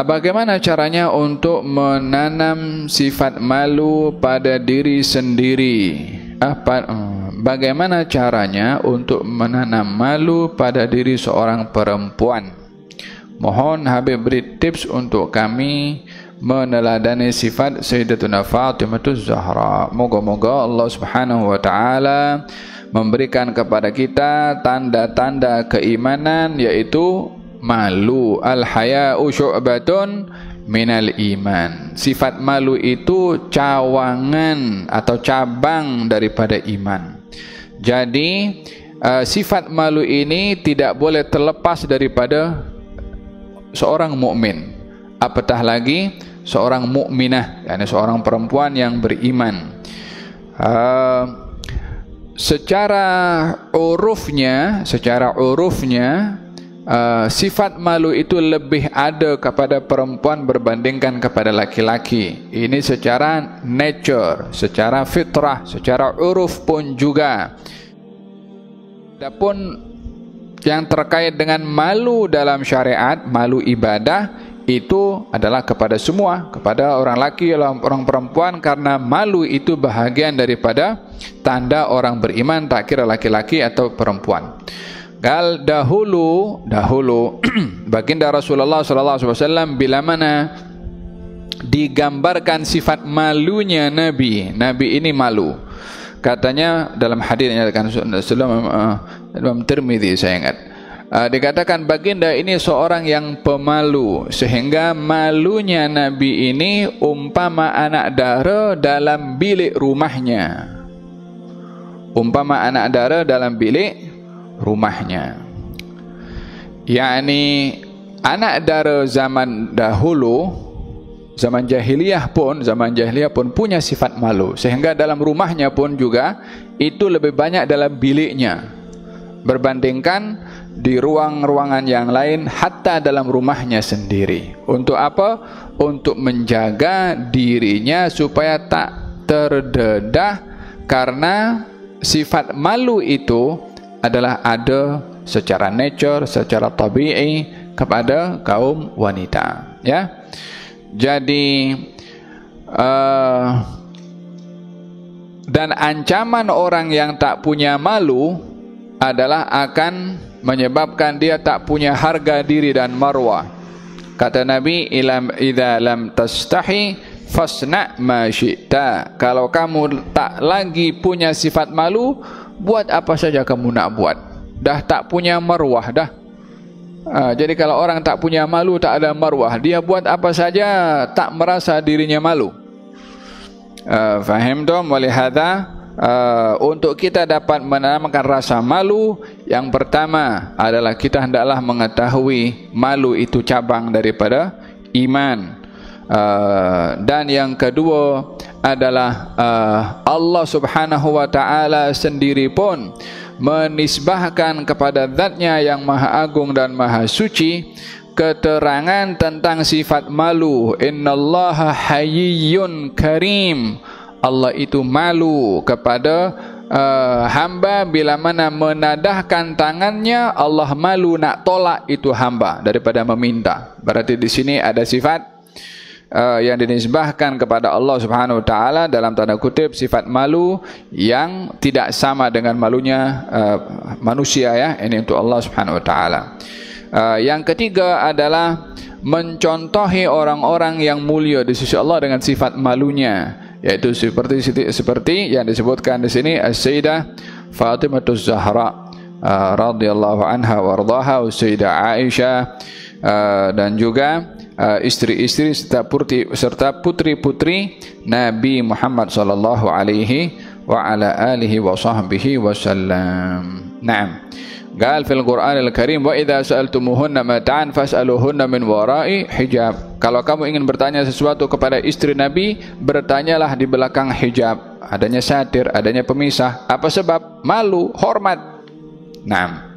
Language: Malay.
Bagaimana caranya untuk menanam sifat malu pada diri sendiri? Bagaimana caranya untuk menanam malu pada diri seorang perempuan? Mohon Habib beri tips untuk kami meneladani sifat Sayyidatuna Fatimah Zahra. Moga-moga Allah Subhanahu wa taala memberikan kepada kita tanda-tanda keimanan, yaitu malu. Al-haya'u syu'batun minal iman. Sifat malu itu cawangan atau cabang daripada iman. Jadi sifat malu ini tidak boleh terlepas daripada seorang mukmin, apatah lagi seorang mukminah, yakni seorang perempuan yang beriman. Secara urufnya sifat malu itu lebih ada kepada perempuan berbandingkan kepada laki-laki. Ini secara nature, secara fitrah, secara uruf pun juga. Adapun yang terkait dengan malu dalam syariat, malu ibadah, itu adalah kepada semua, kepada orang laki, orang perempuan, karena malu itu bahagian daripada tanda orang beriman, tak kira laki-laki atau perempuan. Dahulu baginda Rasulullah SAW bila mana digambarkan sifat malunya Nabi ini malu. Katanya dalam hadis yang dikatakan Imam Tirmidzi, saya ingat, dikatakan baginda ini seorang yang pemalu, sehingga malunya Nabi ini umpama anak dara dalam bilik rumahnya. Umpama anak dara dalam bilik rumahnya, yakni anak dara zaman dahulu, zaman jahiliyah pun punya sifat malu, sehingga dalam rumahnya pun juga itu lebih banyak dalam biliknya berbandingkan di ruang-ruangan yang lain, hatta dalam rumahnya sendiri. Untuk apa? Untuk menjaga dirinya supaya tak terdedah, karena sifat malu itu adalah ada secara nature, secara tabi'i kepada kaum wanita, ya. Jadi dan ancaman orang yang tak punya malu adalah akan menyebabkan dia tak punya harga diri dan marwah. Kata Nabi, idza lam tastahi fasna ma syi'ta. Kalau kamu tak lagi punya sifat malu, buat apa saja kamu nak buat. Dah tak punya marwah dah. Jadi kalau orang tak punya malu, tak ada marwah, dia buat apa saja tak merasa dirinya malu. Faham dong? Walihada untuk kita dapat menanamkan rasa malu, yang pertama adalah kita hendaklah mengetahui malu itu cabang daripada iman. Dan yang kedua adalah Allah Subhanahu wa taala sendiri pun menisbahkan kepada zatnya yang maha agung dan maha suci keterangan tentang sifat malu. Innallaha hayyun karim. Allah itu malu kepada hamba bila mana menadahkan tangannya, Allah malu nak tolak itu hamba daripada meminta. Berarti di sini ada sifat yang dinisbahkan kepada Allah Subhanahu wa taala, dalam tanda kutip sifat malu yang tidak sama dengan malunya manusia, ya. Ini untuk Allah Subhanahu wa taala. Yang ketiga adalah mencontohi orang-orang yang mulia di sisi Allah dengan sifat malunya, yaitu seperti yang disebutkan di sini As-Sayyidah Fatimah Zahra radhiyallahu anha wardaha, Sayyidah Aisyah, dan juga istri-istri serta putri-putri Nabi Muhammad sallallahu alaihi wa ala alihi wa sahbihi wasallam. Naam. Qal fil Qur'anil Karim, wa idza sa'altumuhunna mata'an fas'aluhunna min wara'i hijab. Kalau kamu ingin bertanya sesuatu kepada istri Nabi, bertanyalah di belakang hijab. Adanya satir, adanya pemisah. Apa sebab? Malu, hormat. Naam.